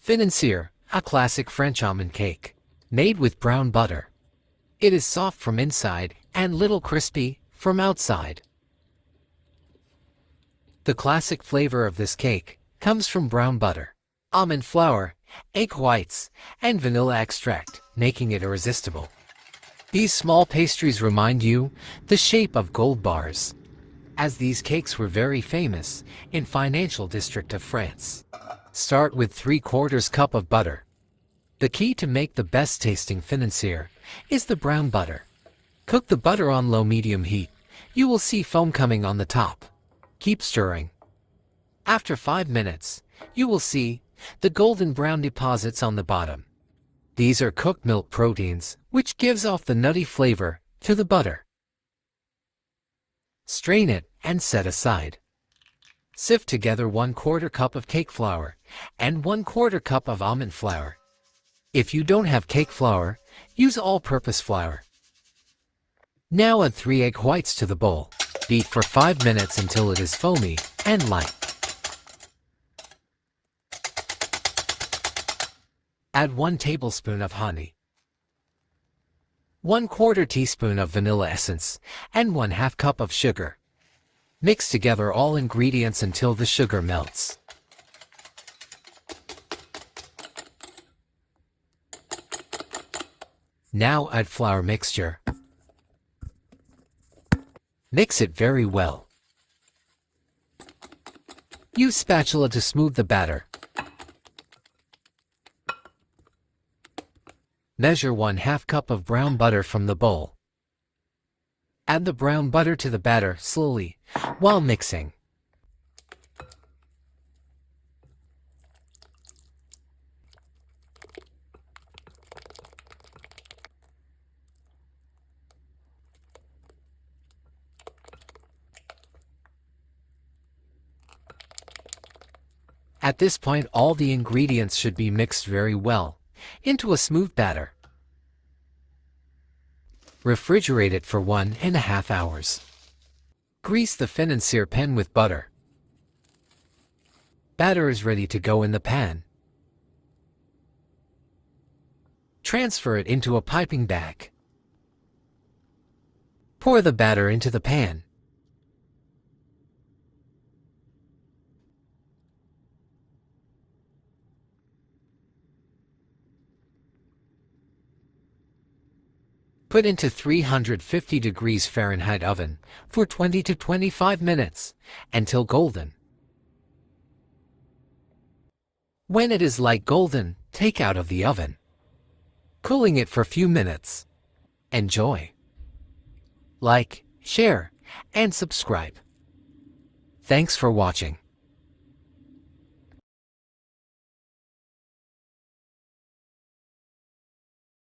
Financier, a classic French almond cake, made with brown butter. It is soft from inside and little crispy from outside. The classic flavor of this cake comes from brown butter, almond flour, egg whites, and vanilla extract, making it irresistible. These small pastries remind you the shape of gold bars, as these cakes were very famous in financial district of France. Start with 3/4 cup of butter. The key to make the best tasting financier is the brown butter. Cook the butter on low-medium heat. You will see foam coming on the top. Keep stirring. After 5 minutes, you will see the golden brown deposits on the bottom. These are cooked milk proteins, which gives off the nutty flavor to the butter. Strain it and set aside. Sift together 1/4 cup of cake flour and 1/4 cup of almond flour. If you don't have cake flour, use all-purpose flour. Now add 3 egg whites to the bowl. Beat for 5 minutes until it is foamy and light. Add 1 tablespoon of honey, 1/4 teaspoon of vanilla essence, and 1/2 cup of sugar. Mix together all ingredients until the sugar melts. Now add flour mixture. Mix it very well. Use spatula to smooth the batter. Measure 1/2 cup of brown butter from the bowl. Add the brown butter to the batter slowly while mixing. At this point, all the ingredients should be mixed very well into a smooth batter. Refrigerate it for 1.5 hours. Grease the financier pan with butter. Batter is ready to go in the pan. Transfer it into a piping bag. Pour the batter into the pan. Put into 350 degrees Fahrenheit oven for 20 to 25 minutes until golden. When it is light golden, take out of the oven, cooling it for a few minutes. Enjoy. Like, share, and subscribe. Thanks for watching.